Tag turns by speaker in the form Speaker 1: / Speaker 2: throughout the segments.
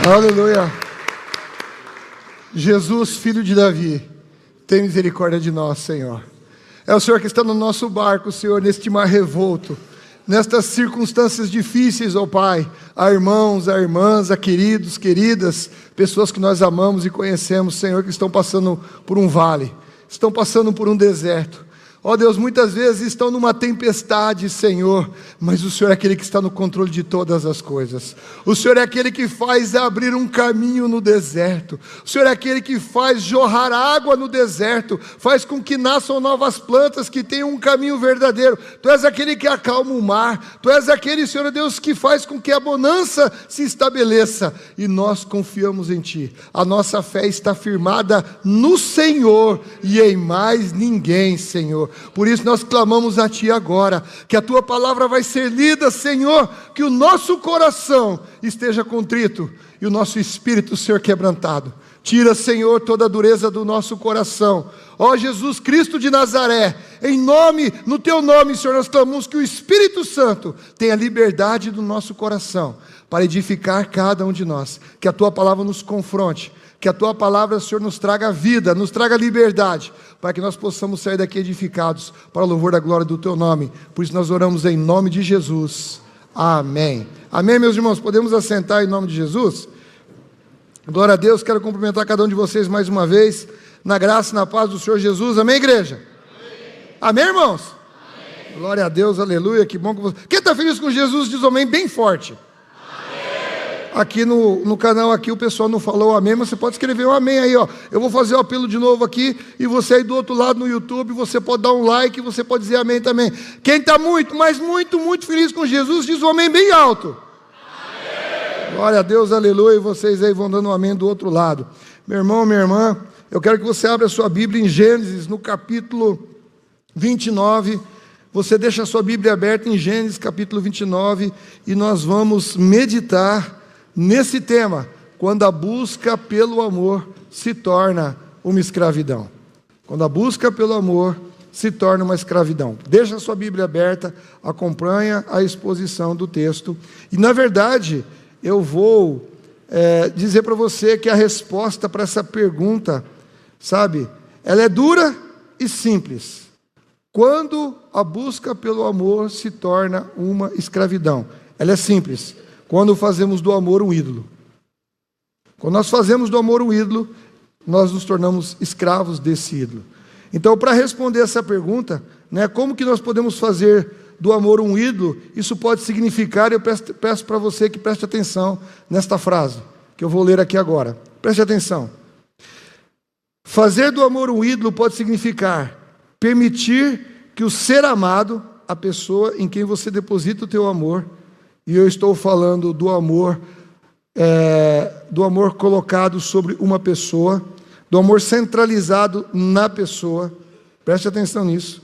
Speaker 1: Aleluia. Jesus, filho de Davi, tem misericórdia de nós, Senhor. É o Senhor que está no nosso barco, Senhor, neste mar revolto, nestas circunstâncias difíceis, ó Pai, a irmãos, a irmãs, a queridos, queridas, pessoas que nós amamos e conhecemos, Senhor, que estão passando por um vale, estão passando por um deserto. Ó Deus, muitas vezes estão numa tempestade, Senhor, mas o Senhor é aquele que está no controle de todas as coisas. O Senhor é aquele que faz abrir um caminho no deserto. O Senhor é aquele que faz jorrar água no deserto, faz com que nasçam novas plantas, que tenham um caminho verdadeiro. Tu és aquele que acalma o mar. Tu és aquele, Senhor Deus, que faz com que a bonança se estabeleça. E nós confiamos em Ti. A nossa fé está firmada no Senhor e em mais ninguém, Senhor. Por isso nós clamamos a Ti agora, que a Tua palavra vai ser lida, Senhor, que o nosso coração esteja contrito e o nosso espírito ser quebrantado. Tira, Senhor, toda a dureza do nosso coração. Ó Jesus Cristo de Nazaré, no Teu nome, Senhor, nós clamamos que o Espírito Santo tenha liberdade do nosso coração para edificar cada um de nós. Que a Tua palavra nos confronte, que a Tua palavra, Senhor, nos traga vida, nos traga liberdade, para que nós possamos sair daqui edificados para o louvor da glória do Teu nome. Por isso nós oramos em nome de Jesus. Amém. Amém, meus irmãos? Podemos assentar em nome de Jesus? Glória a Deus. Quero cumprimentar cada um de vocês mais uma vez, na graça e na paz do Senhor Jesus. Amém, igreja? Amém, amém, irmãos? Amém. Glória a Deus, aleluia. Que bom que você... Quem está feliz com Jesus diz amém bem forte. Aqui no canal aqui o pessoal não falou amém, mas você pode escrever um amém aí, ó. Eu vou fazer o apelo de novo aqui, e você aí do outro lado no YouTube, você pode dar um like, você pode dizer amém também. Quem está muito, mas muito, muito feliz com Jesus, diz um amém bem alto. Amém. Glória a Deus, aleluia, e vocês aí vão dando um amém do outro lado. Meu irmão, minha irmã, eu quero que você abra a sua Bíblia em Gênesis, no capítulo 29, você deixa a sua Bíblia aberta em Gênesis capítulo 29, e nós vamos meditar nesse tema, quando a busca pelo amor se torna uma escravidão. Quando a busca pelo amor se torna uma escravidão. Deixa a sua Bíblia aberta, acompanha a exposição do texto. E na verdade, eu vou dizer para você que a resposta para essa pergunta, sabe, ela é dura e simples. Quando a busca pelo amor se torna uma escravidão? Ela é simples. Quando fazemos do amor um ídolo. Quando nós fazemos do amor um ídolo, nós nos tornamos escravos desse ídolo. Então, para responder essa pergunta, né, como que nós podemos fazer do amor um ídolo? Isso pode significar, eu peço para você que preste atenção nesta frase, que eu vou ler aqui agora. Preste atenção. Fazer do amor um ídolo pode significar permitir que o ser amado, a pessoa em quem você deposita o teu amor, e eu estou falando do amor colocado sobre uma pessoa, do amor centralizado na pessoa, preste atenção nisso.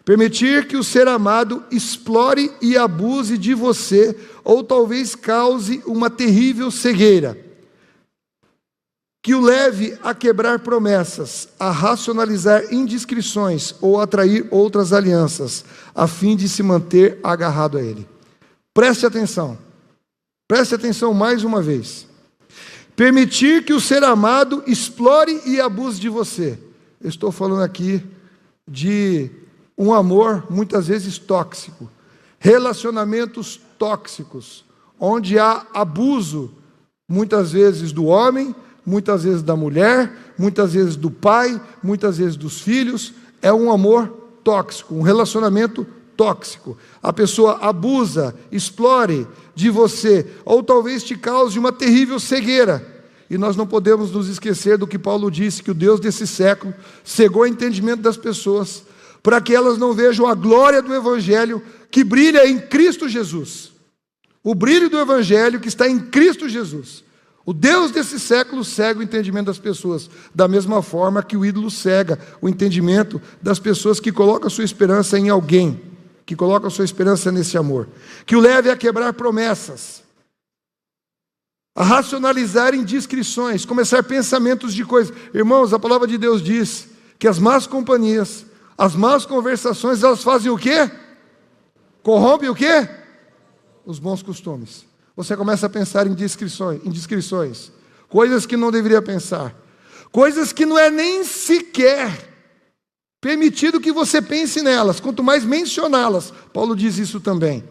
Speaker 1: Permitir que o ser amado explore e abuse de você, ou talvez cause uma terrível cegueira, que o leve a quebrar promessas, a racionalizar indiscrições ou atrair outras alianças, a fim de se manter agarrado a ele. Preste atenção mais uma vez. Permitir que o ser amado explore e abuse de você. Eu estou falando aqui de um amor muitas vezes tóxico, relacionamentos tóxicos, onde há abuso, muitas vezes do homem, muitas vezes da mulher, muitas vezes do pai, muitas vezes dos filhos. É um amor tóxico, um relacionamento tóxico. A pessoa abusa, explore de você, ou talvez te cause uma terrível cegueira. E nós não podemos nos esquecer do que Paulo disse, que o Deus desse século cegou o entendimento das pessoas, para que elas não vejam a glória do Evangelho que brilha em Cristo Jesus. O brilho do Evangelho que está em Cristo Jesus. O Deus desse século cega o entendimento das pessoas, da mesma forma que o ídolo cega o entendimento das pessoas que colocam a sua esperança em alguém, que colocam a sua esperança nesse amor, que o leve a quebrar promessas, a racionalizar indiscrições, começar pensamentos de coisas. Irmãos, a palavra de Deus diz que as más companhias, as más conversações, elas fazem o quê? Corrompem o quê? Os bons costumes. Você começa a pensar em indiscrições, coisas que não deveria pensar, coisas que não é nem sequer permitido que você pense nelas, quanto mais mencioná-las. Paulo diz isso também.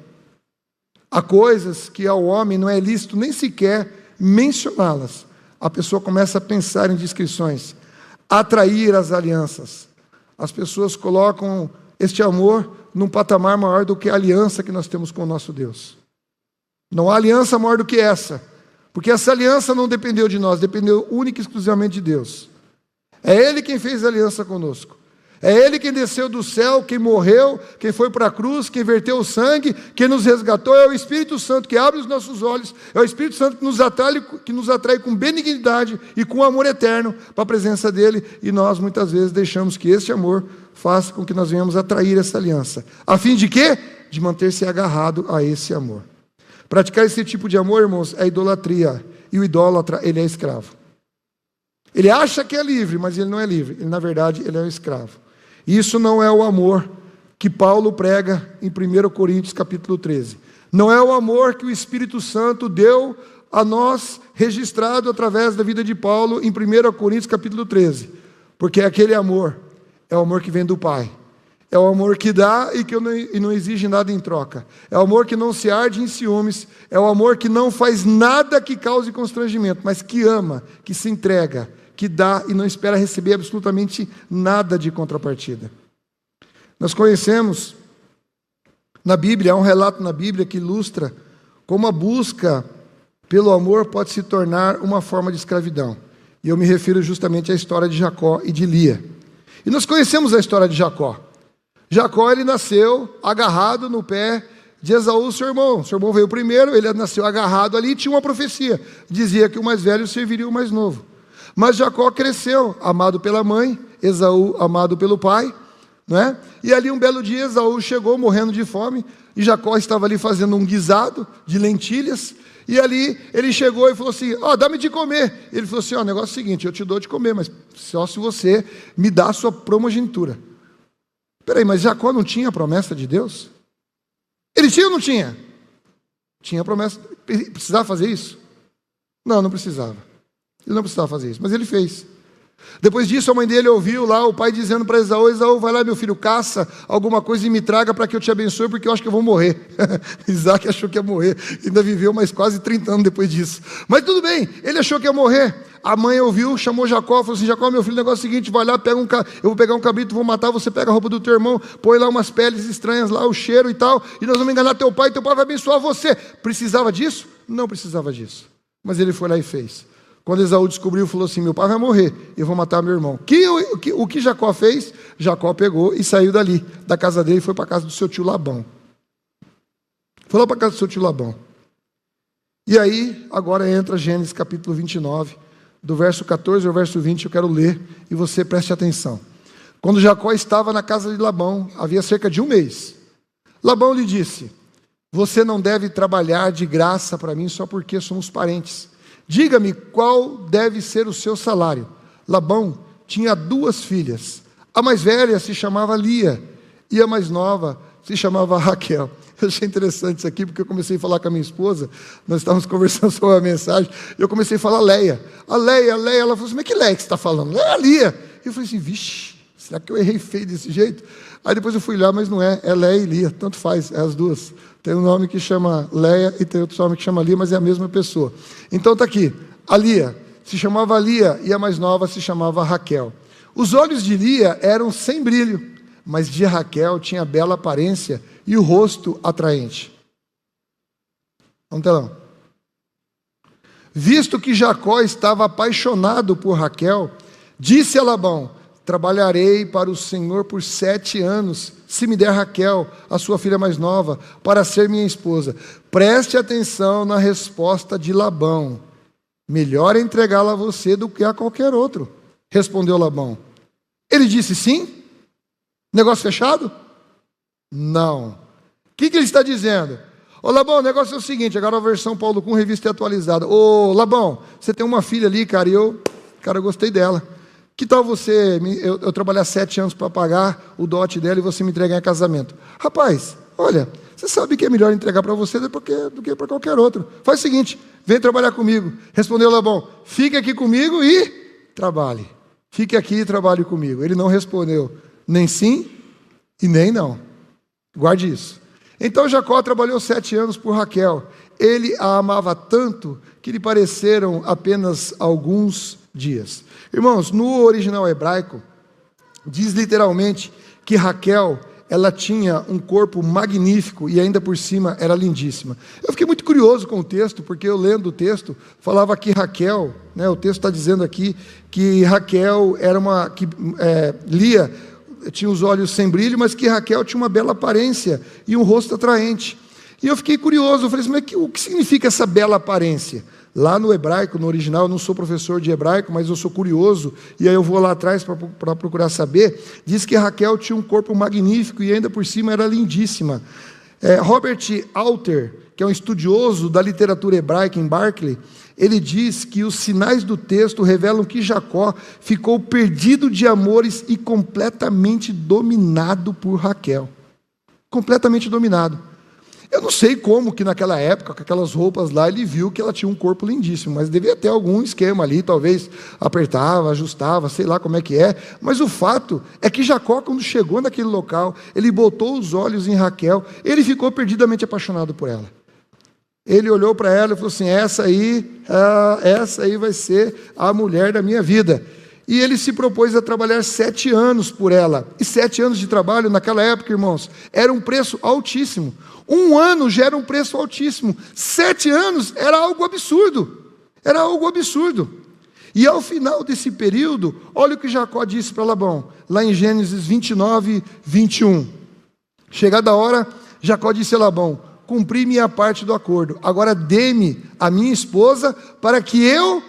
Speaker 1: Há coisas que ao homem não é lícito nem sequer mencioná-las. A pessoa começa a pensar em indiscrições, atrair as alianças. As pessoas colocam este amor num patamar maior do que a aliança que nós temos com o nosso Deus. Não há aliança maior do que essa, porque essa aliança não dependeu de nós, dependeu única e exclusivamente de Deus. É Ele quem fez a aliança conosco. É Ele quem desceu do céu, quem morreu, quem foi para a cruz, quem verteu o sangue, quem nos resgatou. É o Espírito Santo que abre os nossos olhos, é o Espírito Santo que nos atrai com benignidade e com amor eterno para a presença dEle, e nós muitas vezes deixamos que este amor faça com que nós venhamos atrair essa aliança. A fim de quê? De manter-se agarrado a esse amor. Praticar esse tipo de amor, irmãos, é idolatria, e o idólatra, ele é escravo. Ele acha que é livre, mas ele não é livre, na verdade ele é um escravo. Isso não é o amor que Paulo prega em 1 Coríntios capítulo 13. Não é o amor que o Espírito Santo deu a nós, registrado através da vida de Paulo em 1 Coríntios capítulo 13. Porque aquele amor é o amor que vem do Pai. É o amor que dá e não exige nada em troca. É o amor que não se arde em ciúmes. É o amor que não faz nada que cause constrangimento, mas que ama, que se entrega, que dá e não espera receber absolutamente nada de contrapartida. Nós conhecemos na Bíblia, há um relato na Bíblia que ilustra como a busca pelo amor pode se tornar uma forma de escravidão. E eu me refiro justamente à história de Jacó e de Lia. E nós conhecemos a história de Jacó. Jacó, ele nasceu agarrado no pé de Esaú, seu irmão. Seu irmão veio primeiro, ele nasceu agarrado ali e tinha uma profecia. Dizia que o mais velho serviria o mais novo. Mas Jacó cresceu, amado pela mãe, Esaú amado pelo pai, não é? E ali um belo dia Esaú chegou morrendo de fome, e Jacó estava ali fazendo um guisado de lentilhas, e ali ele chegou e falou assim, dá-me de comer. Ele falou assim, o negócio é o seguinte, eu te dou de comer, mas só se você me dá a sua primogenitura. Peraí, mas Jacó não tinha a promessa de Deus? Ele tinha ou não tinha? Tinha a promessa. Precisava fazer isso? Não precisava. Ele não precisava fazer isso, mas ele fez. Depois disso, a mãe dele ouviu lá o pai dizendo para Esaú, Esaú, vai lá meu filho, caça alguma coisa e me traga para que eu te abençoe, porque eu acho que eu vou morrer. Isaac achou que ia morrer, ainda viveu mais quase 30 anos depois disso. Mas tudo bem, ele achou que ia morrer. A mãe ouviu, chamou Jacó, falou assim, Jacó, meu filho, o negócio é o seguinte, vai lá, eu vou pegar um cabrito, vou matar, você pega a roupa do teu irmão, põe lá umas peles estranhas lá, o cheiro e tal, e nós vamos enganar teu pai vai abençoar você. Precisava disso? Não precisava disso. Mas ele foi lá e fez. Quando Esaú descobriu, falou assim, meu pai vai morrer, eu vou matar meu irmão. O que Jacó fez? Jacó pegou e saiu dali, da casa dele, e foi para a casa do seu tio Labão. Foi lá para a casa do seu tio Labão. E aí, agora entra Gênesis capítulo 29, do verso 14 ao verso 20, eu quero ler, e você preste atenção. Quando Jacó estava na casa de Labão, havia cerca de um mês, Labão lhe disse, você não deve trabalhar de graça para mim só porque somos parentes. Diga-me qual deve ser o seu salário. Labão tinha 2 filhas. A mais velha se chamava Lia e a mais nova se chamava Raquel. Eu achei interessante isso aqui, porque eu comecei a falar com a minha esposa, nós estávamos conversando sobre a mensagem, e eu comecei a falar Leia. A Leia, ela falou assim, mas que Leia que você está falando? É a Lia. Eu falei assim, vixe, será que eu errei feio desse jeito? Aí depois eu fui lá, mas não é Leia e Lia, tanto faz, é as duas. Tem um nome que chama Leia e tem outro nome que chama Lia, mas é a mesma pessoa. Então está aqui, a Lia se chamava Lia e a mais nova se chamava Raquel. Os olhos de Lia eram sem brilho, mas de Raquel tinha bela aparência e o rosto atraente. Vamos telão. Visto que Jacó estava apaixonado por Raquel, disse a Labão, trabalharei para o Senhor por 7 anos, se me der Raquel, a sua filha mais nova, para ser minha esposa. Preste atenção na resposta de Labão. Melhor entregá-la a você do que a qualquer outro, respondeu Labão. Ele disse sim? Negócio fechado? Não. O que ele está dizendo? Ô Labão, o negócio é o seguinte, agora a versão Paulo com revista atualizada. Ô Labão, você tem uma filha ali, cara, e eu gostei dela. Que tal você, eu trabalhar 7 anos para pagar o dote dela e você me entregar em casamento? Rapaz, olha, Você sabe que é melhor entregar para você do que para qualquer outro. Faz o seguinte, vem trabalhar comigo. Respondeu Labão, fique aqui comigo e trabalhe. Fique aqui e trabalhe comigo. Ele não respondeu nem sim e nem não. Guarde isso. Então Jacó trabalhou 7 anos por Raquel. Ele a amava tanto que lhe pareceram apenas alguns dias. Irmãos, no original hebraico, diz literalmente que Raquel, ela tinha um corpo magnífico e ainda por cima era lindíssima. Eu fiquei muito curioso com o texto, porque eu lendo o texto, falava que Raquel, né, o texto está dizendo aqui que Raquel era Lia tinha os olhos sem brilho, mas que Raquel tinha uma bela aparência e um rosto atraente. E eu fiquei curioso, eu falei assim, mas o que significa essa bela aparência? Lá no hebraico, no original, eu não sou professor de hebraico, mas eu sou curioso, e aí eu vou lá atrás para procurar saber. Diz que Raquel tinha um corpo magnífico e ainda por cima era lindíssima. Robert Alter, que é um estudioso da literatura hebraica em Berkeley, ele diz que os sinais do texto revelam que Jacó ficou perdido de amores e completamente dominado por Raquel. Completamente dominado. Eu não sei como que naquela época, com aquelas roupas lá, ele viu que ela tinha um corpo lindíssimo, mas devia ter algum esquema ali, talvez apertava, ajustava, sei lá como é que é. Mas o fato é que Jacó, quando chegou naquele local, ele botou os olhos em Raquel, ele ficou perdidamente apaixonado por ela. Ele olhou para ela e falou assim, essa aí vai ser a mulher da minha vida. E ele se propôs a trabalhar 7 anos por ela. E 7 anos de trabalho naquela época, irmãos, era um preço altíssimo. 1 ano já era um preço altíssimo. 7 anos era algo absurdo. Era algo absurdo. E ao final desse período, olha o que Jacó disse para Labão, lá em Gênesis 29, 21. Chegada a hora, Jacó disse a Labão, cumpri minha parte do acordo. Agora dê-me a minha esposa para que eu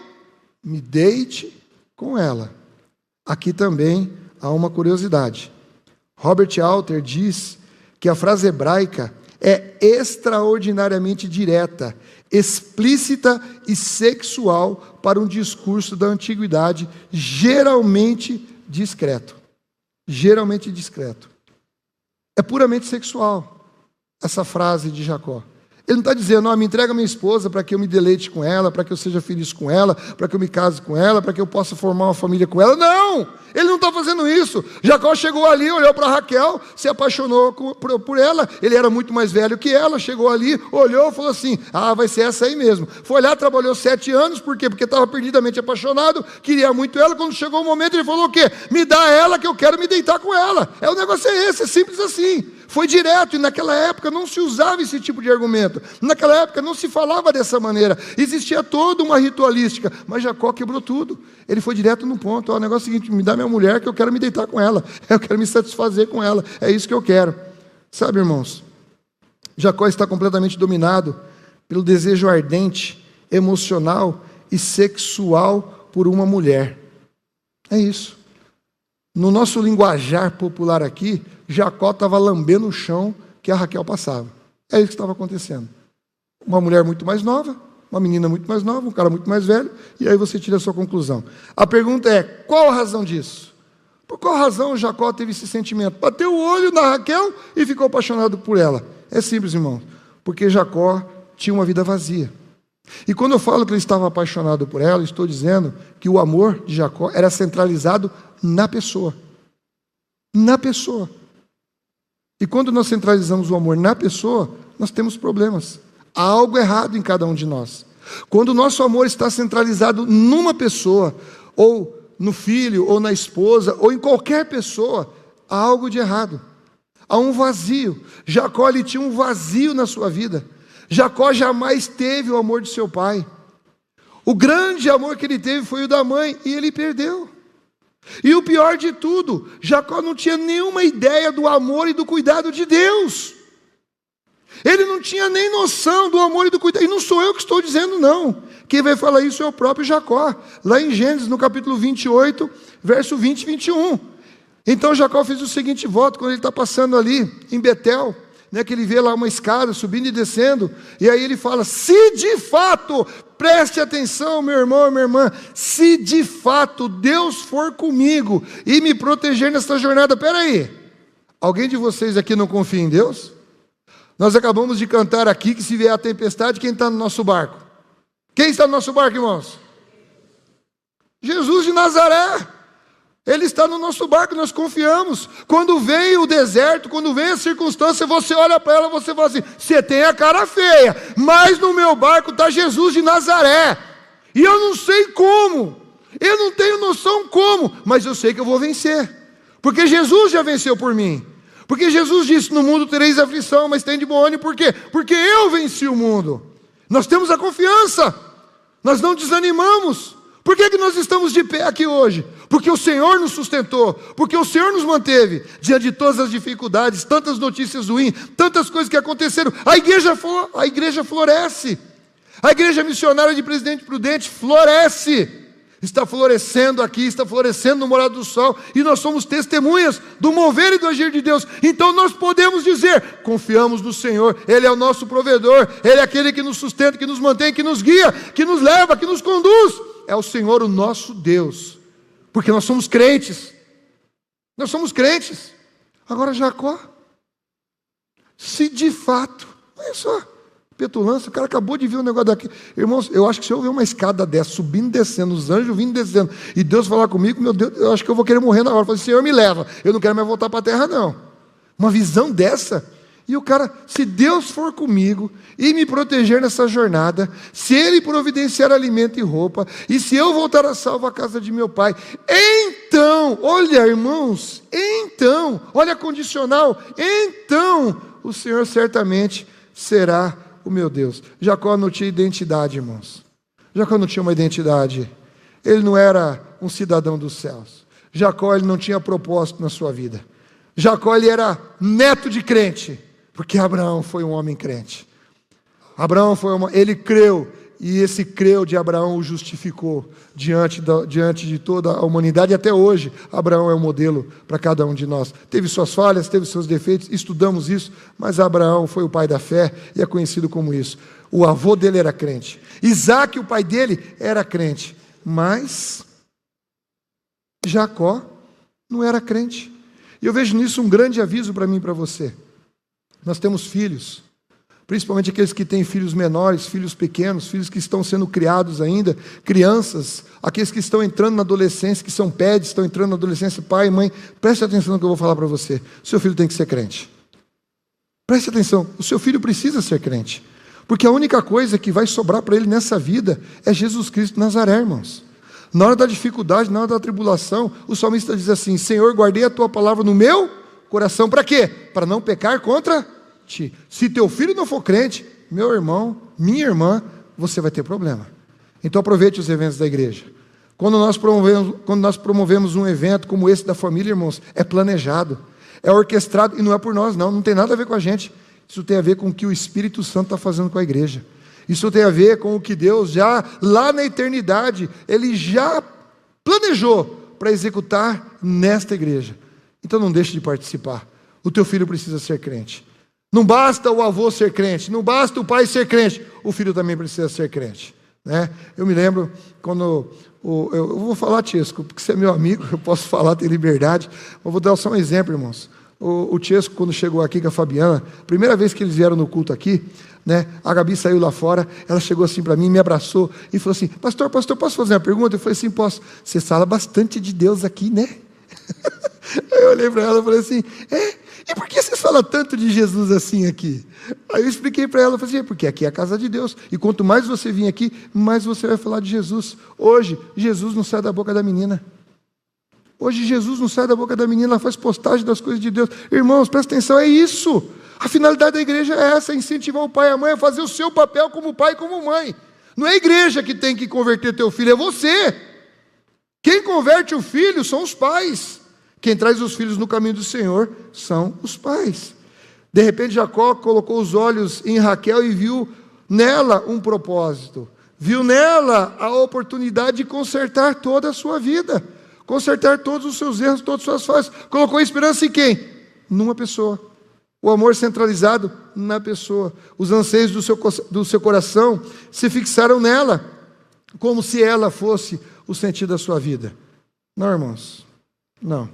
Speaker 1: me deite com ela. Aqui também há uma curiosidade. Robert Alter diz que a frase hebraica é extraordinariamente direta, explícita e sexual para um discurso da antiguidade, geralmente discreto. Geralmente discreto. É puramente sexual essa frase de Jacó. Ele não está dizendo, me entrega minha esposa para que eu me deleite com ela, para que eu seja feliz com ela, para que eu me case com ela, para que eu possa formar uma família com ela. Não! Ele não está fazendo isso. Jacó chegou ali, olhou para Raquel, se apaixonou por ela. Ele era muito mais velho que ela, chegou ali, olhou e falou assim, vai ser essa aí mesmo. Foi lá, trabalhou 7 anos, por quê? Porque estava perdidamente apaixonado, queria muito ela. Quando chegou o momento, ele falou o quê? Me dá ela que eu quero me deitar com ela. O negócio é esse, é simples assim. Foi direto, e naquela época não se usava esse tipo de argumento. Naquela época não se falava dessa maneira. Existia toda uma ritualística, mas Jacó quebrou tudo. Ele foi direto no ponto. O negócio é o seguinte, me dá minha mulher que eu quero me deitar com ela. Eu quero me satisfazer com ela. É isso que eu quero. Sabe, irmãos, Jacó está completamente dominado pelo desejo ardente, emocional e sexual por uma mulher. É isso. No nosso linguajar popular aqui, Jacó estava lambendo o chão que a Raquel passava. É isso que estava acontecendo. Uma mulher muito mais nova, uma menina muito mais nova, um cara muito mais velho, e aí você tira a sua conclusão. A pergunta é, qual a razão disso? Por qual razão Jacó teve esse sentimento? Bateu o olho na Raquel e ficou apaixonado por ela. É simples, irmão, porque Jacó tinha uma vida vazia. E quando eu falo que ele estava apaixonado por ela, estou dizendo que o amor de Jacó era centralizado na pessoa. Na pessoa. E quando nós centralizamos o amor na pessoa, nós temos problemas. Há algo errado em cada um de nós. Quando o nosso amor está centralizado numa pessoa, ou no filho, ou na esposa, ou em qualquer pessoa, há algo de errado. Há um vazio. Jacó, ele tinha um vazio na sua vida. Jacó jamais teve o amor de seu pai. O grande amor que ele teve foi o da mãe, e ele perdeu. E o pior de tudo, Jacó não tinha nenhuma ideia do amor e do cuidado de Deus. Ele não tinha nem noção do amor e do cuidado. E não sou eu que estou dizendo, não. Quem vai falar isso é o próprio Jacó. Lá em Gênesis, no capítulo 28, verso 20 e 21. Então Jacó fez o seguinte voto, quando ele está passando ali em Betel, que ele vê lá uma escada subindo e descendo, e aí ele fala, se de fato, preste atenção meu irmão, minha irmã, se de fato Deus for comigo e me proteger nessa jornada, peraí, alguém de vocês aqui não confia em Deus? Nós acabamos de cantar aqui que se vier a tempestade, quem está no nosso barco? Quem está no nosso barco, irmãos? Jesus de Nazaré. Ele está no nosso barco, nós confiamos. Quando vem o deserto, quando vem a circunstância, você olha para ela, você fala assim, você tem a cara feia, mas no meu barco está Jesus de Nazaré. E eu não sei como, eu não tenho noção como, mas eu sei que eu vou vencer. Porque Jesus já venceu por mim. Porque Jesus disse, no mundo tereis aflição, mas tem de bom ânimo. Por quê? Porque eu venci o mundo. Nós temos a confiança, nós não desanimamos. Por que nós estamos de pé aqui hoje? Porque o Senhor nos sustentou, porque o Senhor nos manteve, diante de todas as dificuldades, tantas notícias ruins, tantas coisas que aconteceram, a igreja floresce, a igreja missionária de Presidente Prudente floresce, está florescendo aqui, está florescendo no Morado do Sol, e nós somos testemunhas do mover e do agir de Deus, então nós podemos dizer, confiamos no Senhor, Ele é o nosso provedor, Ele é aquele que nos sustenta, que nos mantém, que nos guia, que nos leva, que nos conduz, é o Senhor o nosso Deus, porque nós somos crentes, agora Jacó, se de fato, olha só, petulância, o cara acabou de ver um negócio daqui, irmãos, eu acho que se eu ver uma escada dessa, subindo e descendo, os anjos vindo e descendo, e Deus falar comigo, meu Deus, eu acho que eu vou querer morrer na hora, eu falei, Senhor me leva, eu não quero mais voltar para a terra não, uma visão dessa, e o cara, se Deus for comigo e me proteger nessa jornada, se Ele providenciar alimento e roupa, e se eu voltar a salvo à casa de meu pai, então, olha irmãos, então, olha condicional, então o Senhor certamente será o meu Deus. Jacó não tinha identidade, irmãos. Jacó não tinha uma identidade. Ele não era um cidadão dos céus. Jacó ele não tinha propósito na sua vida. Jacó ele era neto de crente. Porque Abraão foi um homem crente. Ele creu, e esse creu de Abraão o justificou diante de toda a humanidade, e até hoje Abraão é um modelo para cada um de nós. Teve suas falhas, teve seus defeitos, estudamos isso, mas Abraão foi o pai da fé, e é conhecido como isso. O avô dele era crente. Isaac, o pai dele, era crente, mas Jacó não era crente. E eu vejo nisso um grande aviso para mim e para você. Nós temos filhos, principalmente aqueles que têm filhos menores, filhos pequenos, filhos que estão sendo criados ainda, crianças, aqueles que estão entrando na adolescência, que são peds, estão entrando na adolescência, pai e mãe, preste atenção no que eu vou falar para você, o seu filho tem que ser crente, preste atenção, o seu filho precisa ser crente, porque a única coisa que vai sobrar para ele nessa vida é Jesus Cristo de Nazaré, irmãos. Na hora da dificuldade, na hora da tribulação, o salmista diz assim, Senhor, guardei a tua palavra no meu coração, para quê? Para não pecar contra ti. Se teu filho não for crente, meu irmão, minha irmã, você vai ter problema. Então aproveite os eventos da igreja. Quando nós promovemos um evento como esse da família, irmãos, é planejado, é orquestrado, e não é por nós não tem nada a ver com a gente, isso tem a ver com o que o Espírito Santo está fazendo com a igreja, isso tem a ver com o que Deus já, lá na eternidade, Ele já planejou para executar nesta igreja. Então não deixe de participar, o teu filho precisa ser crente. Não basta o avô ser crente, não basta o pai ser crente, o filho também precisa ser crente, né? Eu me lembro quando, eu vou falar, Tiesco, porque você é meu amigo, eu posso falar, tem liberdade, eu vou dar só um exemplo, irmãos. O Tiesco, quando chegou aqui com a Fabiana, primeira vez que eles vieram no culto aqui, né? A Gabi saiu lá fora, ela chegou assim para mim, me abraçou e falou assim, pastor, posso fazer uma pergunta? Eu falei assim, posso. Você fala bastante de Deus aqui, né? Aí eu olhei para ela e falei assim, e por que você fala tanto de Jesus assim aqui? Aí eu expliquei para ela, eu falei assim, porque aqui é a casa de Deus, e quanto mais você vir aqui, mais você vai falar de Jesus. Hoje, Jesus não sai da boca da menina. Hoje Jesus não sai da boca da menina, ela faz postagem das coisas de Deus. Irmãos, presta atenção, é isso. A finalidade da igreja é essa, é incentivar o pai e a mãe a fazer o seu papel como pai e como mãe. Não é a igreja que tem que converter teu filho, é você. Quem converte o filho são os pais. Quem traz os filhos no caminho do Senhor são os pais. De repente Jacó colocou os olhos em Raquel e viu nela um propósito. Viu nela a oportunidade de consertar toda a sua vida. Consertar todos os seus erros, todas as suas falhas. Colocou esperança em quem? Numa pessoa. O amor centralizado na pessoa. Os anseios do seu coração se fixaram nela, como se ela fosse o sentido da sua vida. Não, irmãos, não.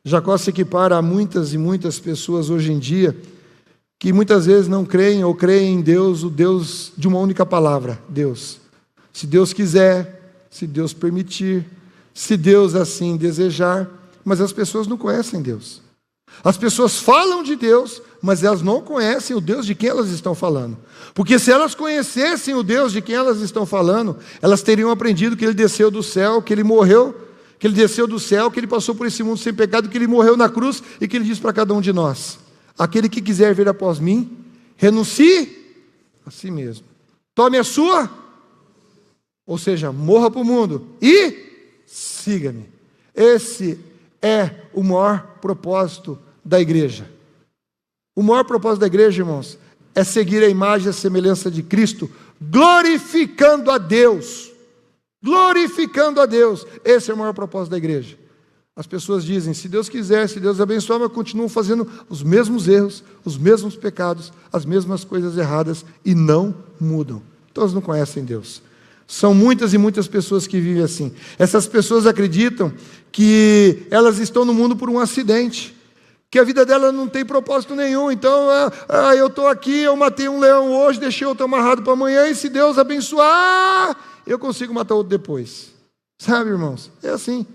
Speaker 1: Jacó se equipara a muitas e muitas pessoas hoje em dia que muitas vezes não creem ou creem em Deus, o Deus de uma única palavra, Deus. Se Deus quiser, se Deus permitir, se Deus assim desejar, mas as pessoas não conhecem Deus. As pessoas falam de Deus, mas elas não conhecem o Deus de quem elas estão falando. Porque se elas conhecessem o Deus de quem elas estão falando, elas teriam aprendido que Ele desceu do céu, que Ele morreu, que Ele desceu do céu, que Ele passou por esse mundo sem pecado, que Ele morreu na cruz e que Ele diz para cada um de nós: aquele que quiser vir após mim, renuncie a si mesmo. Tome a sua, ou seja, morra para o mundo e siga-me. Esse é o maior propósito da igreja. O maior propósito da igreja, irmãos, é seguir a imagem e a semelhança de Cristo, glorificando a Deus. Glorificando a Deus. Esse é o maior propósito da igreja. As pessoas dizem: se Deus quiser, se Deus abençoar, mas continuam fazendo os mesmos erros, os mesmos pecados, as mesmas coisas erradas e não mudam. Então elas não conhecem Deus. São muitas e muitas pessoas que vivem assim. Essas pessoas acreditam que elas estão no mundo por um acidente, que a vida dela não tem propósito nenhum. Então, eu estou aqui, eu matei um leão hoje, deixei outro amarrado para amanhã, e se Deus abençoar, eu consigo matar outro depois. Sabe, irmãos? É assim.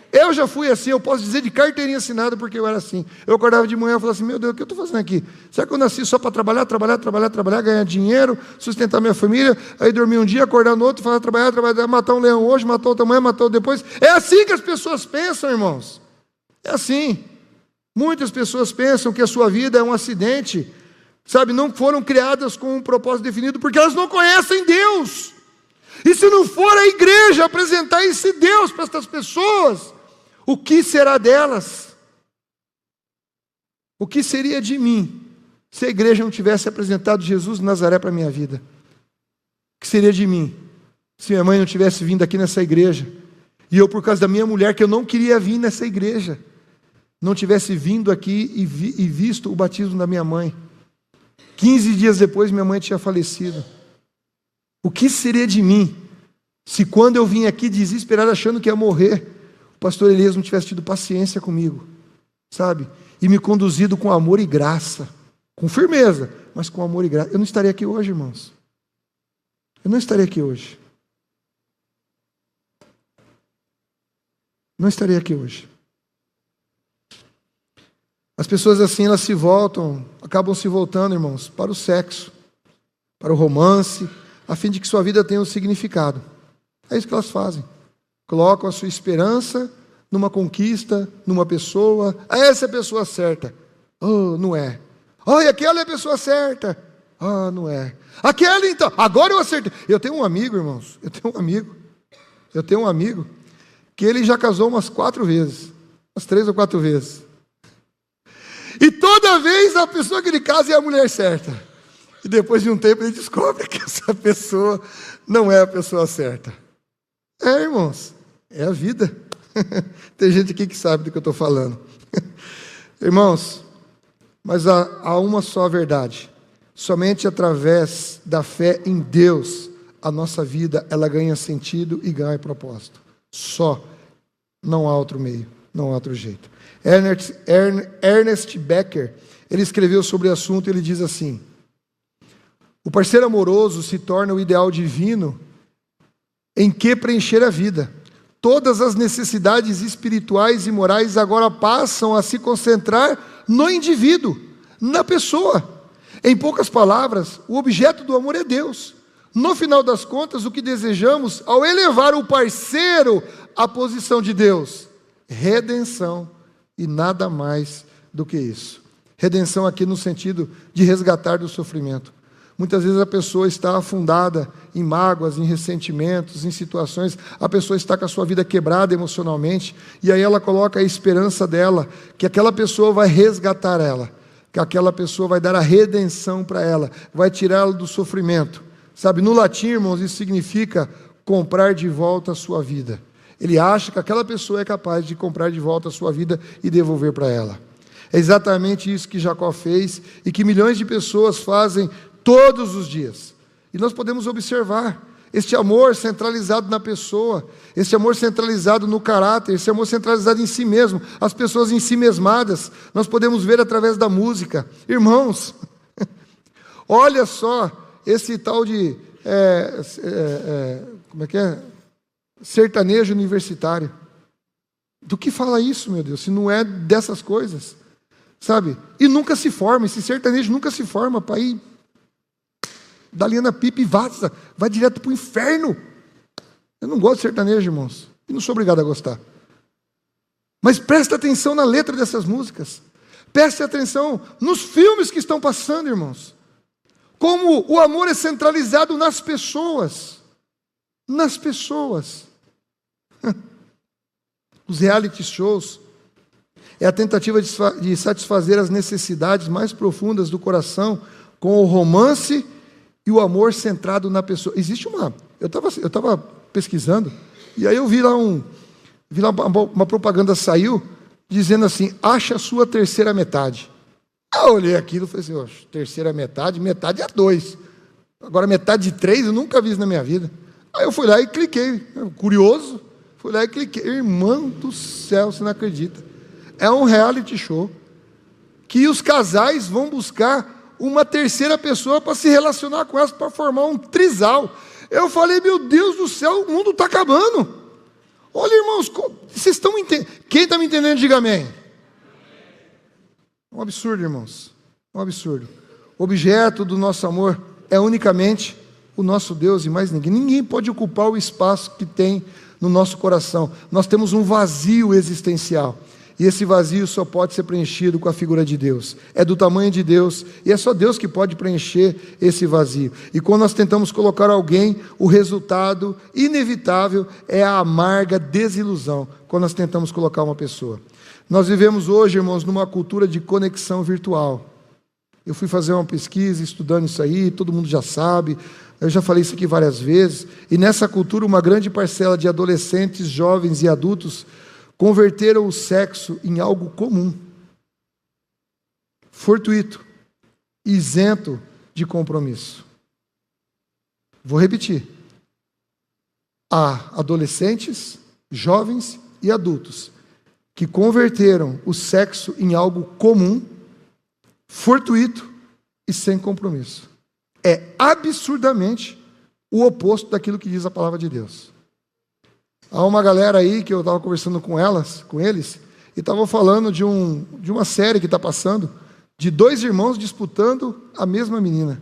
Speaker 1: Eu já fui assim, eu posso dizer de carteirinha assinada, porque eu era assim. Eu acordava de manhã e falava assim: meu Deus, o que eu estou fazendo aqui? Será que eu nasci só para trabalhar, ganhar dinheiro, sustentar minha família, aí dormir um dia, acordar no outro, falar trabalhar, matar um leão hoje, matar outro amanhã, matar outro depois? É assim que as pessoas pensam, irmãos. É assim. Muitas pessoas pensam que a sua vida é um acidente, sabe? Não foram criadas com um propósito definido, porque elas não conhecem Deus. E se não for a igreja apresentar esse Deus para essas pessoas, o que será delas? O que seria de mim se a igreja não tivesse apresentado Jesus de Nazaré para a minha vida? O que seria de mim se minha mãe não tivesse vindo aqui nessa igreja, e eu, por causa da minha mulher, que eu não queria vir nessa igreja, não tivesse vindo aqui e visto o batismo da minha mãe? 15 dias depois minha mãe tinha falecido. O que seria de mim se, quando eu vim aqui desesperado achando que ia morrer, o pastor Elias não tivesse tido paciência comigo, sabe? E me conduzido com amor e graça, com firmeza, mas com amor e graça. Eu não estaria aqui hoje, irmãos. Eu não estaria aqui hoje. Não estaria aqui hoje. As pessoas assim, elas acabam se voltando, irmãos, para o sexo, para o romance, a fim de que sua vida tenha um significado. É isso que elas fazem. Colocam a sua esperança numa conquista, numa pessoa. Essa é a pessoa certa. Oh, não é. Oh, e aquela é a pessoa certa. Ah, não é. Aquela então, agora eu acertei. Eu tenho um amigo, irmãos. Eu tenho um amigo que ele já casou umas 4 vezes. Umas 3 ou 4 vezes. E toda vez a pessoa que ele casa é a mulher certa. E depois de um tempo ele descobre que essa pessoa não é a pessoa certa. É, irmãos, é a vida. Tem gente aqui que sabe do que eu estou falando. Irmãos, mas há uma só verdade. Somente através da fé em Deus, a nossa vida ela ganha sentido e ganha propósito. Só. Não há outro meio, não há outro jeito. Ernest Becker, ele escreveu sobre o assunto e ele diz assim: o parceiro amoroso se torna o ideal divino em que preencher a vida. Todas as necessidades espirituais e morais agora passam a se concentrar no indivíduo, na pessoa. Em poucas palavras, o objeto do amor é Deus. No final das contas, o que desejamos ao elevar o parceiro à posição de Deus? Redenção, e nada mais do que isso. Redenção aqui no sentido de resgatar do sofrimento. Muitas vezes a pessoa está afundada em mágoas, em ressentimentos, em situações, a pessoa está com a sua vida quebrada emocionalmente, e aí ela coloca a esperança dela, que aquela pessoa vai resgatar ela, que aquela pessoa vai dar a redenção para ela, vai tirá-la do sofrimento. Sabe, no latim, irmãos, isso significa comprar de volta a sua vida. Ele acha que aquela pessoa é capaz de comprar de volta a sua vida e devolver para ela. É exatamente isso que Jacó fez e que milhões de pessoas fazem todos os dias. E nós podemos observar este amor centralizado na pessoa, este amor centralizado no caráter, esse amor centralizado em si mesmo, as pessoas em si mesmadas. Nós podemos ver através da música. Irmãos, Olha só esse tal de, como é que é? Sertanejo universitário. Do que fala isso, meu Deus, se não é dessas coisas, sabe? E nunca se forma, esse sertanejo nunca se forma para ir dá linha na pipa e vaza, vai direto para o inferno. Eu não gosto de sertanejo, irmãos, e não sou obrigado a gostar. Mas presta atenção na letra dessas músicas, preste atenção nos filmes que estão passando, irmãos. Como o amor é centralizado nas pessoas. Nas pessoas. Os reality shows é a tentativa de satisfazer as necessidades mais profundas do coração com o romance e o amor centrado na pessoa. Existe uma... Eu estava pesquisando, e aí eu vi lá uma propaganda saiu, dizendo assim, acha a sua terceira metade. Eu olhei aquilo e falei assim, terceira metade é 2. Agora metade de 3 eu nunca vi isso na minha vida. Aí eu fui lá e cliquei, curioso, fui lá e cliquei. Irmão do céu, você não acredita. É um reality show que os casais vão buscar uma terceira pessoa para se relacionar com elas, para formar um trisal. Eu falei, meu Deus do céu, o mundo está acabando. Olha, irmãos, vocês estão entendendo? Quem está me entendendo, diga amém. Um absurdo, irmãos, um absurdo. O objeto do nosso amor é unicamente o nosso Deus e mais ninguém. Ninguém pode ocupar o espaço que tem no nosso coração. Nós temos um vazio existencial. E esse vazio só pode ser preenchido com a figura de Deus. É do tamanho de Deus, e é só Deus que pode preencher esse vazio. E quando nós tentamos colocar alguém, o resultado inevitável é a amarga desilusão, quando nós tentamos colocar uma pessoa. Nós vivemos hoje, irmãos, numa cultura de conexão virtual. Eu fui fazer uma pesquisa, estudando isso aí, todo mundo já sabe, eu já falei isso aqui várias vezes, e nessa cultura uma grande parcela de adolescentes, jovens e adultos converteram o sexo em algo comum, fortuito, isento de compromisso. Vou repetir. Há adolescentes, jovens e adultos que converteram o sexo em algo comum, fortuito e sem compromisso. É absurdamente o oposto daquilo que diz a palavra de Deus. Há uma galera aí que eu estava conversando com eles, e estava falando de uma série que está passando, de 2 irmãos disputando a mesma menina.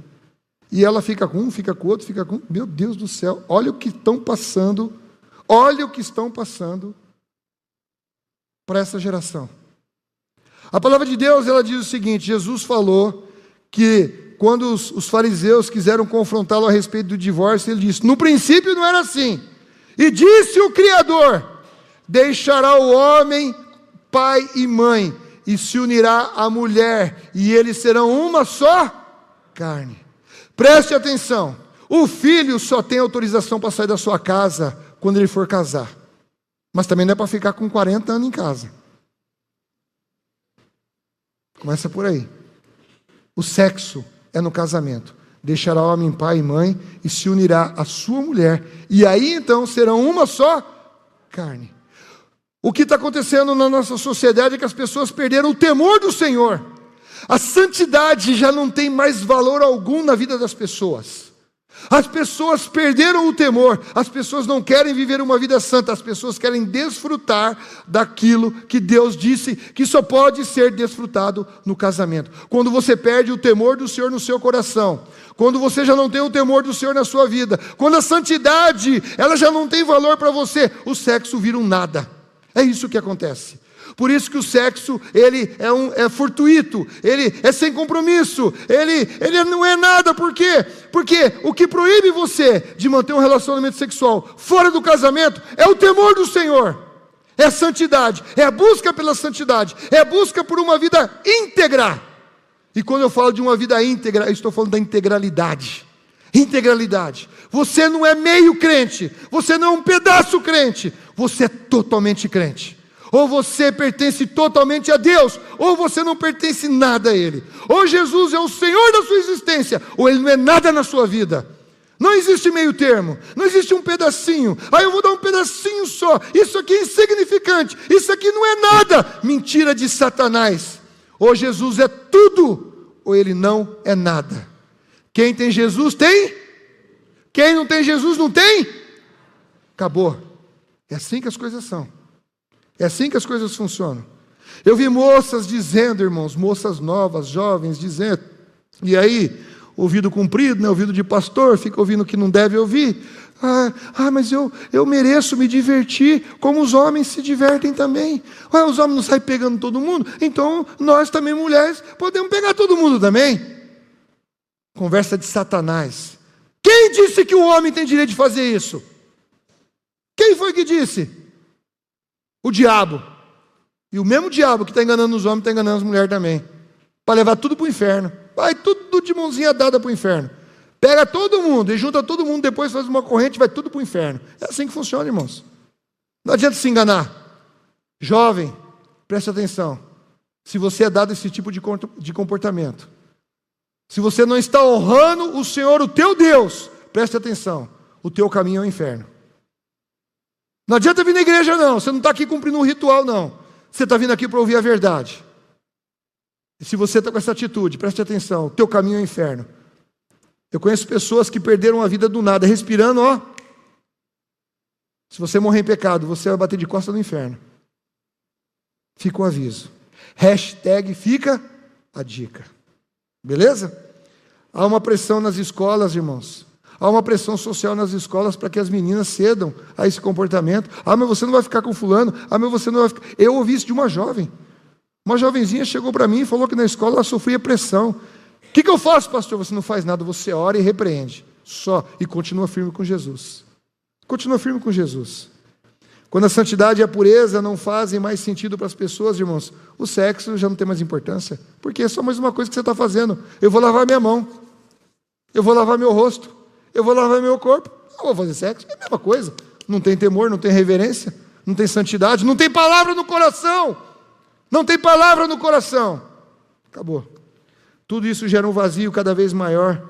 Speaker 1: E ela fica com um, fica com o outro, fica com... Meu Deus do céu, olha o que estão passando para essa geração. A palavra de Deus, ela diz o seguinte, Jesus falou que quando os fariseus quiseram confrontá-lo a respeito do divórcio, ele disse, no princípio não era assim. E disse o Criador, deixará o homem, pai e mãe, e se unirá à mulher, e eles serão uma só carne. Preste atenção, o filho só tem autorização para sair da sua casa quando ele for casar. Mas também não é para ficar com 40 anos em casa. Começa por aí. O sexo é no casamento. Deixará o homem pai e mãe e se unirá à sua mulher. E aí então serão uma só carne. O que está acontecendo na nossa sociedade é que as pessoas perderam o temor do Senhor. A santidade já não tem mais valor algum na vida das pessoas. As pessoas perderam o temor. As pessoas não querem viver uma vida santa. As pessoas querem desfrutar daquilo que Deus disse que só pode ser desfrutado no casamento. Quando você perde o temor do Senhor no seu coração, quando você já não tem o temor do Senhor na sua vida, quando a santidade ela já não tem valor para você, o sexo vira um nada. É isso que acontece. Por isso que o sexo, ele é fortuito, ele é sem compromisso, ele não é nada. Por quê? Porque o que proíbe você de manter um relacionamento sexual fora do casamento é o temor do Senhor, é a santidade, é a busca pela santidade, é a busca por uma vida íntegra. E quando eu falo de uma vida íntegra, eu estou falando da integralidade. Integralidade. Você não é meio crente, você não é um pedaço crente, você é totalmente crente. Ou você pertence totalmente a Deus, ou você não pertence nada a Ele. Ou Jesus é o Senhor da sua existência, ou Ele não é nada na sua vida. Não existe meio termo, não existe um pedacinho. Eu vou dar um pedacinho só, isso aqui é insignificante, isso aqui não é nada. Mentira de Satanás. Ou Jesus é tudo, ou Ele não é nada. Quem tem Jesus tem. Quem não tem Jesus não tem. Acabou. É assim que as coisas são. É assim que as coisas funcionam. Eu vi moças dizendo, irmãos, moças novas, jovens, dizendo, e aí, ouvido comprido, né, ouvido de pastor, fica ouvindo o que não deve ouvir. Mas eu mereço me divertir como os homens se divertem também. Os homens não saem pegando todo mundo, então nós também, mulheres, podemos pegar todo mundo também. Conversa de Satanás. Quem disse que o homem tem direito de fazer isso? Quem foi que disse? O diabo. E o mesmo diabo que está enganando os homens, está enganando as mulheres também. Para levar tudo para o inferno. Vai tudo de mãozinha dada para o inferno. Pega todo mundo e junta todo mundo, depois faz uma corrente e vai tudo para o inferno. É assim que funciona, irmãos. Não adianta se enganar. Jovem, preste atenção. Se você é dado esse tipo de comportamento, se você não está honrando o Senhor, o teu Deus, preste atenção, o teu caminho é o inferno. Não adianta vir na igreja não, você não está aqui cumprindo um ritual não, você está vindo aqui para ouvir a verdade. E se você está com essa atitude, preste atenção, o teu caminho é o inferno. Eu conheço pessoas que perderam a vida do nada, respirando, ó. Se você morrer em pecado, você vai bater de costas no inferno. Fica o aviso. Hashtag fica a dica. Beleza? Há uma pressão nas escolas, irmãos. Há uma pressão social nas escolas para que as meninas cedam a esse comportamento. Mas você não vai ficar com fulano. Mas você não vai ficar... Eu ouvi isso de uma jovem. Uma jovenzinha chegou para mim e falou que na escola ela sofria pressão. O que eu faço, pastor? Você não faz nada, você ora e repreende. Só. E continua firme com Jesus. Continua firme com Jesus. Quando a santidade e a pureza não fazem mais sentido para as pessoas, irmãos, o sexo já não tem mais importância. Porque é só mais uma coisa que você está fazendo. Eu vou lavar minha mão. Eu vou lavar meu rosto. Eu vou lavar meu corpo. Eu vou fazer sexo. É a mesma coisa. Não tem temor, não tem reverência, não tem santidade, não tem palavra no coração. Não tem palavra no coração. Acabou. Tudo isso gera um vazio cada vez maior.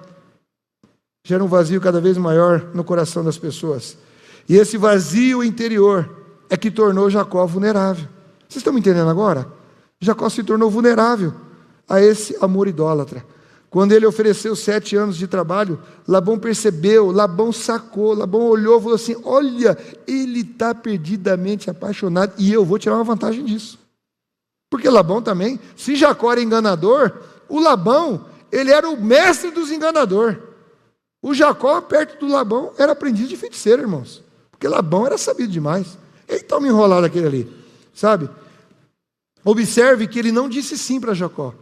Speaker 1: Gera um vazio cada vez maior no coração das pessoas. E esse vazio interior é que tornou Jacó vulnerável. Vocês estão me entendendo agora? Jacó se tornou vulnerável a esse amor idólatra. Quando ele ofereceu 7 anos de trabalho, Labão percebeu, Labão sacou, Labão olhou e falou assim, olha, ele está perdidamente apaixonado e eu vou tirar uma vantagem disso. Porque Labão também, se Jacó era enganador, o Labão, ele era o mestre dos enganadores. O Jacó, perto do Labão, era aprendiz de feiticeiro, irmãos. Porque Labão era sabido demais. Ele está me enrolado aquele ali, sabe? Observe que ele não disse sim para Jacó.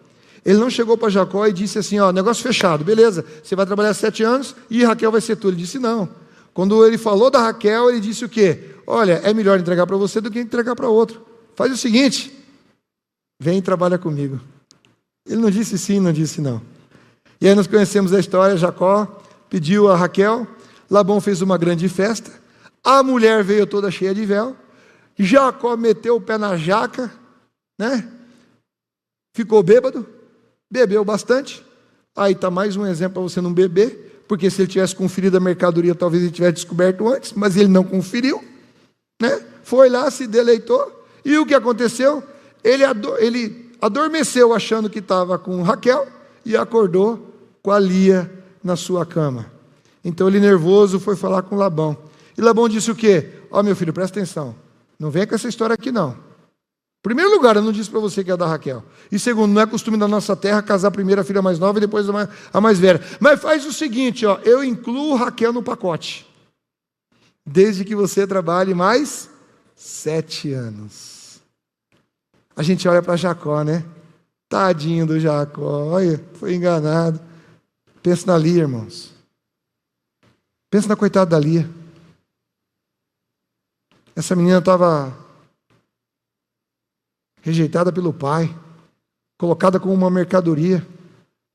Speaker 1: Ele não chegou para Jacó e disse assim, ó, negócio fechado, beleza, você vai trabalhar 7 anos e Raquel vai ser tua. Ele disse não. Quando ele falou da Raquel, ele disse o quê? Olha, é melhor entregar para você do que entregar para outro. Faz o seguinte, vem e trabalha comigo. Ele não disse sim, não disse não. E aí nós conhecemos a história, Jacó pediu a Raquel, Labão fez uma grande festa, a mulher veio toda cheia de véu, Jacó meteu o pé na jaca, né? Ficou bêbado, bebeu bastante. Aí está mais um exemplo para você não beber, porque se ele tivesse conferido a mercadoria, talvez ele tivesse descoberto antes, mas ele não conferiu, né? Foi lá, se deleitou, e o que aconteceu? Ele adormeceu achando que estava com Raquel e acordou com a Lia na sua cama. Então ele nervoso foi falar com Labão. E Labão disse o quê? Ó, meu filho, presta atenção, não vem com essa história aqui não. Em primeiro lugar, eu não disse para você que é da Raquel. E segundo, não é costume da nossa terra casar primeiro a filha mais nova e depois a mais velha. Mas faz o seguinte, ó, eu incluo Raquel no pacote. Desde que você trabalhe mais 7 anos. A gente olha para Jacó, né? Tadinho do Jacó, olha, foi enganado. Pensa na Lia, irmãos. Pensa na coitada da Lia. Essa menina estava rejeitada pelo pai, colocada como uma mercadoria,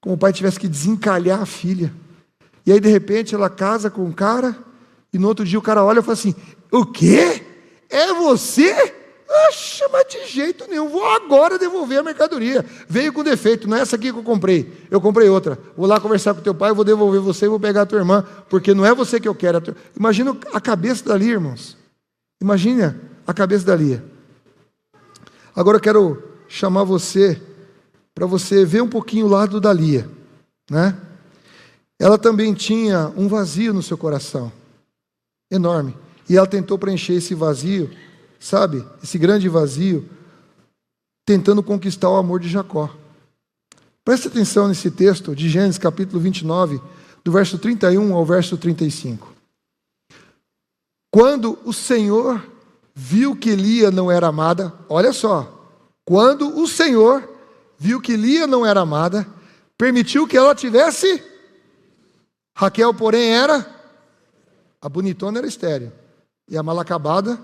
Speaker 1: como o pai tivesse que desencalhar a filha. E aí, de repente, ela casa com um cara, e no outro dia o cara olha e fala assim, o quê? É você? Oxa, mas de jeito nenhum, vou agora devolver a mercadoria. Veio com defeito, não é essa aqui que eu comprei outra. Vou lá conversar com teu pai, eu vou devolver você e vou pegar a tua irmã, porque não é você que eu quero. Imagina a cabeça da Lia, irmãos. Imagina a cabeça da Lia. Agora eu quero chamar você, para você ver um pouquinho o lado da Lia, né? ela também tinha um vazio no seu coração, enorme. E ela tentou preencher esse vazio, sabe? Esse grande vazio, tentando conquistar o amor de Jacó. Presta atenção nesse texto de Gênesis capítulo 29, do verso 31 ao verso 35. Quando o Senhor viu que Lia não era amada, olha só, quando o Senhor viu que Lia não era amada, permitiu que ela tivesse, Raquel, porém, a bonitona era estéril, e a mal acabada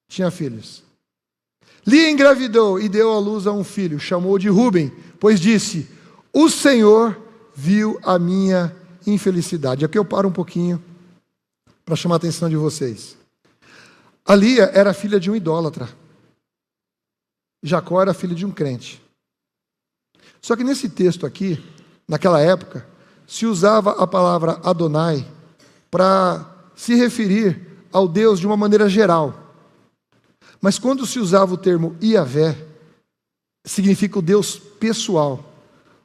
Speaker 1: tinha filhos. Lia engravidou e deu à luz a um filho, chamou de Ruben, pois disse, o Senhor viu a minha infelicidade. Aqui eu paro um pouquinho para chamar a atenção de vocês. A Lia era filha de um idólatra. Jacó era filho de um crente. Só que nesse texto aqui, naquela época, se usava a palavra Adonai para se referir ao Deus de uma maneira geral. Mas quando se usava o termo Iavé, significa o Deus pessoal,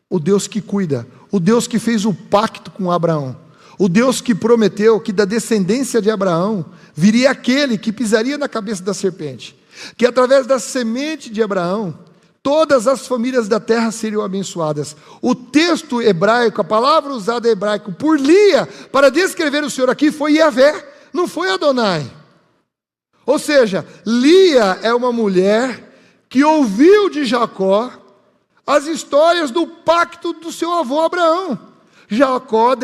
Speaker 1: o Deus que cuida, o Deus que fez o pacto com Abraão, o Deus que prometeu que da descendência de Abraão viria aquele que pisaria na cabeça da serpente, que através da semente de Abraão, todas as famílias da terra seriam abençoadas. O texto hebraico, a palavra usada em hebraico por Lia, para descrever o Senhor aqui, foi Iavé, não foi Adonai. Ou seja, Lia é uma mulher que ouviu de Jacó as histórias do pacto do seu avô Abraão. Jacó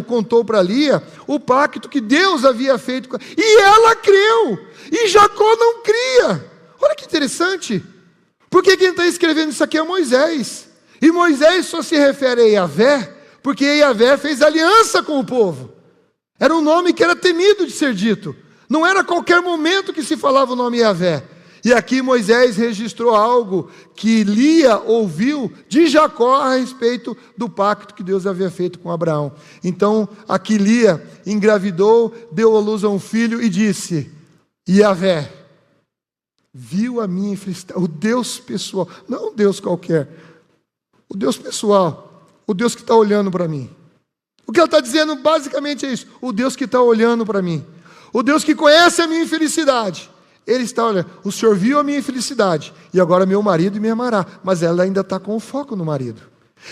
Speaker 1: contou para Lia o pacto que Deus havia feito com ela. E ela creu, e Jacó não cria. Olha que interessante. Porque quem está escrevendo isso aqui é Moisés. E Moisés só se refere a Iavé, porque Iavé fez aliança com o povo. Era um nome que era temido de ser dito. Não era a qualquer momento que se falava o nome Iavé. E aqui Moisés registrou algo que Lia ouviu de Jacó a respeito do pacto que Deus havia feito com Abraão. Então, aqui Lia engravidou, deu à luz a um filho e disse, Iavé viu a minha infelicidade, o Deus pessoal, não o Deus qualquer, o Deus pessoal, o Deus que está olhando para mim. O que ela está dizendo basicamente é isso, o Deus que está olhando para mim. O Deus que conhece a minha infelicidade, Ele está olhando, o Senhor viu a minha infelicidade, e agora meu marido me amará, mas ela ainda está com foco no marido.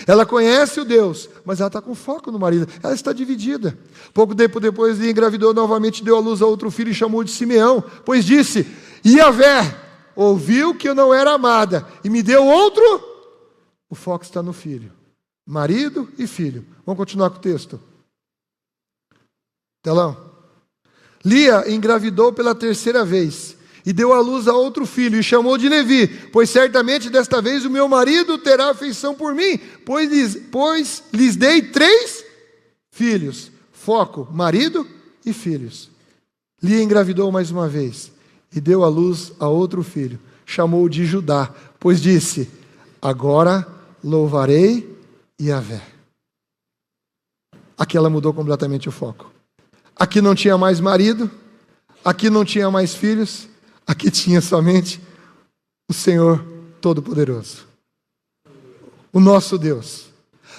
Speaker 1: Ela conhece o Deus, mas ela está com foco no marido, ela está dividida. Pouco tempo depois, ele engravidou novamente, deu à luz a outro filho e chamou de Simeão, pois disse, Iavé ouviu que eu não era amada, e me deu outro, o foco está no filho, marido e filho. Vamos continuar com o texto. Telão. Lia engravidou pela terceira vez e deu à luz a outro filho e chamou de Levi, pois certamente desta vez o meu marido terá afeição por mim, pois lhes dei 3 filhos. Foco, marido e filhos. Lia engravidou mais uma vez e deu à luz a outro filho, chamou de Judá, pois disse, agora louvarei Iavé. Aqui ela mudou completamente o foco. Aqui não tinha mais marido, aqui não tinha mais filhos, aqui tinha somente o Senhor Todo-Poderoso, o nosso Deus.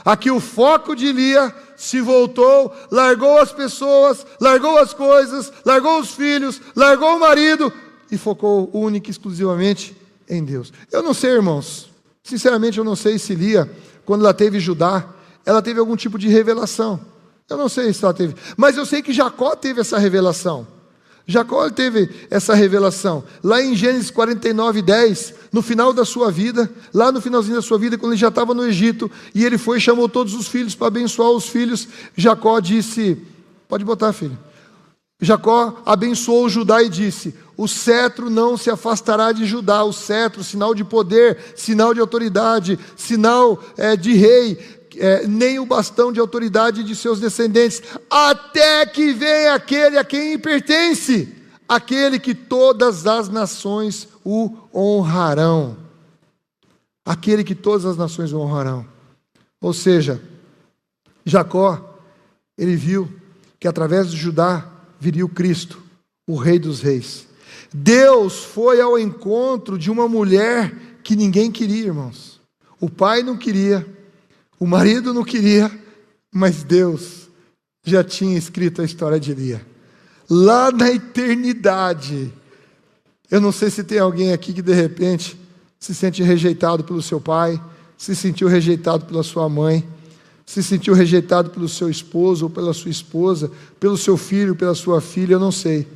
Speaker 1: Aqui o foco de Lia se voltou, largou as pessoas, largou as coisas, largou os filhos, largou o marido e focou única e exclusivamente em Deus. Eu não sei, irmãos, sinceramente eu não sei se Lia, quando ela teve Judá, ela teve algum tipo de revelação. Eu não sei se ela teve, mas eu sei que Jacó teve essa revelação. Jacó teve essa revelação. Lá em Gênesis 49:10, no final da sua vida, lá no finalzinho da sua vida, quando ele já estava no Egito, e ele foi e chamou todos os filhos para abençoar os filhos, Jacó disse, pode botar, filho. Jacó abençoou Judá e disse, o cetro não se afastará de Judá, o cetro, sinal de poder, sinal de autoridade, sinal de rei, nem o bastão de autoridade de seus descendentes, até que venha aquele a quem pertence, aquele que todas as nações o honrarão. Aquele que todas as nações o honrarão. Ou seja, Jacó, ele viu que através de Judá viria o Cristo, o Rei dos Reis. Deus foi ao encontro de uma mulher que ninguém queria, irmãos. O pai não queria, O marido não queria, mas Deus já tinha escrito a história de Lia. Lá na eternidade. Eu não sei se tem alguém aqui que de repente se sente rejeitado pelo seu pai, se sentiu rejeitado pela sua mãe, se sentiu rejeitado pelo seu esposo ou pela sua esposa, pelo seu filho, pela sua filha, eu não sei.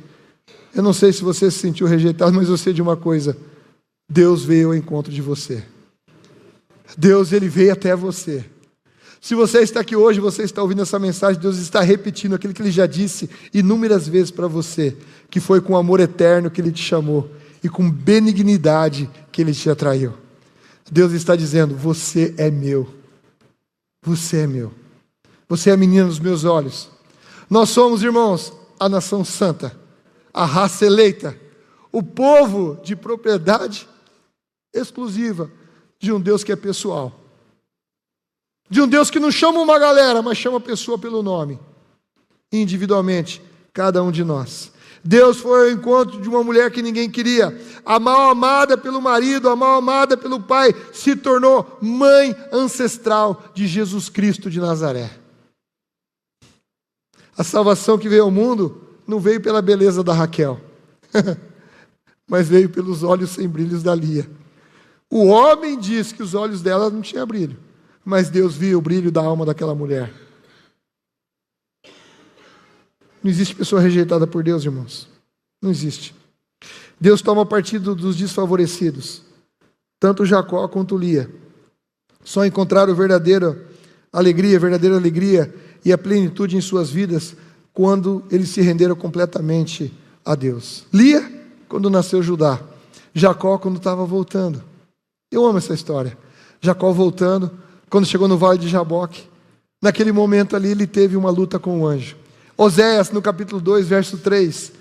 Speaker 1: Eu não sei se você se sentiu rejeitado, mas eu sei de uma coisa: Deus veio ao encontro de você. Deus, Ele veio até você. Se você está aqui hoje, você está ouvindo essa mensagem, Deus está repetindo aquilo que Ele já disse inúmeras vezes para você, que foi com amor eterno que Ele te chamou e com benignidade que Ele te atraiu. Deus está dizendo: você é meu. Você é meu. Você é a menina dos meus olhos. Nós somos, irmãos, a nação santa, a raça eleita, o povo de propriedade exclusiva de um Deus que é pessoal. De um Deus que não chama uma galera, mas chama a pessoa pelo nome. Individualmente, cada um de nós. Deus foi ao encontro de uma mulher que ninguém queria. A mal amada pelo marido, a mal amada pelo pai, se tornou mãe ancestral de Jesus Cristo de Nazaré. A salvação que veio ao mundo não veio pela beleza da Raquel, mas veio pelos olhos sem brilhos da Lia. O homem disse que os olhos dela não tinham brilho, mas Deus via o brilho da alma daquela mulher. Não existe pessoa rejeitada por Deus, irmãos. Não existe. Deus toma partido dos desfavorecidos. Tanto Jacó quanto Lia só encontraram verdadeira alegria e a plenitude em suas vidas quando eles se renderam completamente a Deus. Lia, quando nasceu Judá. Jacó, quando estava voltando. Eu amo essa história. Jacó voltando, quando chegou no vale de Jaboque. Naquele momento ali, ele teve uma luta com o anjo. Oséias, no capítulo 2, verso 3.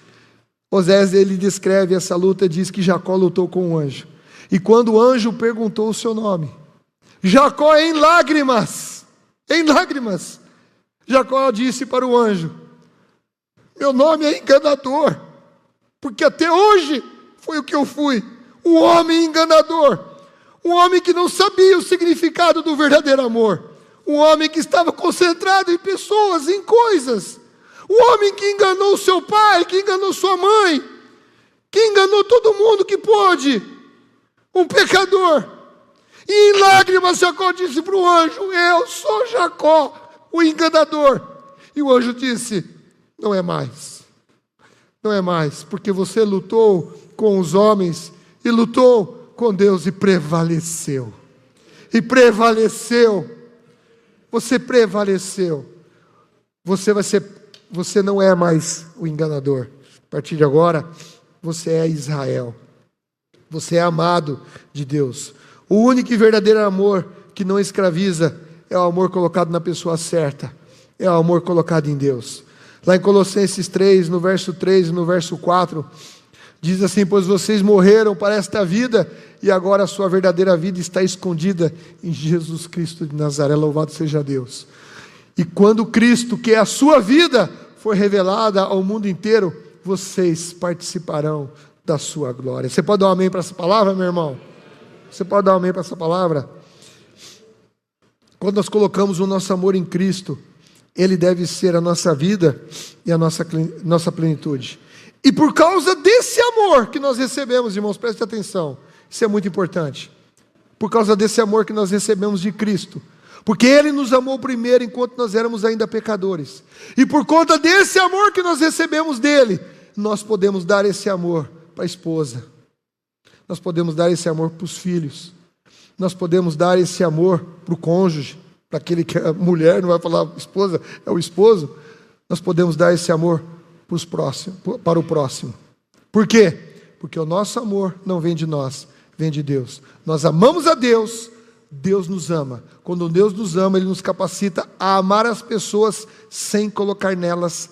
Speaker 1: Oséias, ele descreve essa luta e diz que Jacó lutou com o anjo. E quando o anjo perguntou o seu nome, Jacó em lágrimas, Jacó disse para o anjo: meu nome é enganador, porque até hoje foi o que eu fui, um homem enganador, um homem que não sabia o significado do verdadeiro amor, um homem que estava concentrado em pessoas, em coisas, um homem que enganou seu pai, que enganou sua mãe, que enganou todo mundo que pôde, um pecador. E em lágrimas Jacó disse para o anjo: eu sou Jacó, o enganador. E o anjo disse: não é mais, porque você lutou com os homens e lutou com Deus e prevaleceu. Você prevaleceu. Você não é mais o enganador. A partir de agora, você é Israel. Você é amado de Deus. O único e verdadeiro amor que não escraviza é o amor colocado na pessoa certa. É o amor colocado em Deus. Lá em Colossenses 3, no verso 3 e no verso 4, diz assim: pois vocês morreram para esta vida, e agora a sua verdadeira vida está escondida em Jesus Cristo de Nazaré. Louvado seja Deus. E quando Cristo, que é a sua vida, for revelada ao mundo inteiro, vocês participarão da sua glória. Você pode dar um amém para essa palavra, meu irmão? Você pode dar um amém para essa palavra? Quando nós colocamos o nosso amor em Cristo, Ele deve ser a nossa vida e a nossa plenitude. E por causa desse amor que nós recebemos, irmãos, preste atenção, isso é muito importante. Por causa desse amor que nós recebemos de Cristo, porque Ele nos amou primeiro enquanto nós éramos ainda pecadores. E por conta desse amor que nós recebemos dEle, nós podemos dar esse amor para a esposa. Nós podemos dar esse amor para os filhos. Nós podemos dar esse amor para o cônjuge, para aquele que a mulher não vai falar esposa, é o esposo. Nós podemos dar esse amor para o próximo. Por quê? Porque o nosso amor não vem de nós, vem de Deus. Nós amamos a Deus, Deus nos ama. Quando Deus nos ama, Ele nos capacita a amar as pessoas sem colocar nelas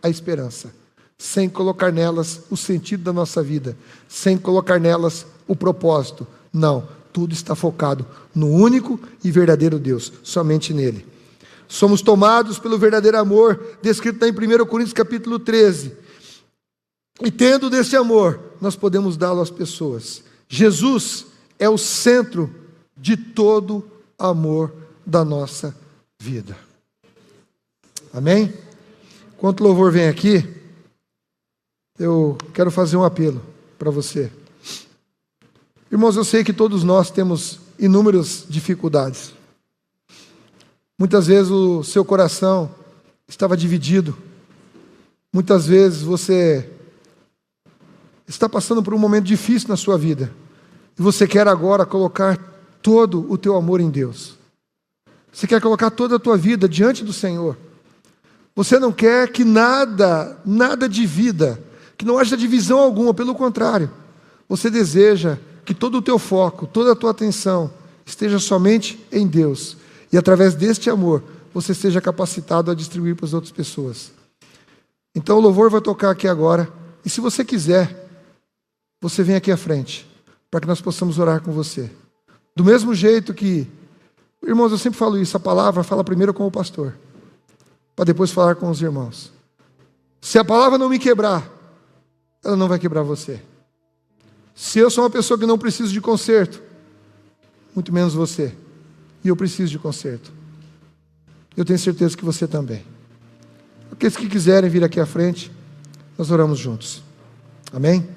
Speaker 1: a esperança, sem colocar nelas o sentido da nossa vida, sem colocar nelas o propósito. Não, tudo está focado no único e verdadeiro Deus, somente nele. Somos tomados pelo verdadeiro amor, descrito em 1 Coríntios capítulo 13. E tendo desse amor, nós podemos dá-lo às pessoas. Jesus é o centro de todo amor da nossa vida. Amém? Enquanto o louvor vem aqui, eu quero fazer um apelo para você. Irmãos, eu sei que todos nós temos inúmeras dificuldades. Muitas vezes o seu coração estava dividido. Muitas vezes você está passando por um momento difícil na sua vida. E você quer agora colocar todo o teu amor em Deus. Você quer colocar toda a tua vida diante do Senhor. Você não quer que nada divida, que não haja divisão alguma, pelo contrário. Você deseja que todo o teu foco, toda a tua atenção esteja somente em Deus. E através deste amor, você seja capacitado a distribuir para as outras pessoas. Então o louvor vai tocar aqui agora. E se você quiser, você vem aqui à frente, para que nós possamos orar com você. Do mesmo jeito que, irmãos, eu sempre falo isso, a palavra fala primeiro com o pastor, para depois falar com os irmãos. Se a palavra não me quebrar, ela não vai quebrar você. Se eu sou uma pessoa que não preciso de conserto, muito menos você. E eu preciso de conserto. Eu tenho certeza que você também. Aqueles que quiserem vir aqui à frente, nós oramos juntos. Amém?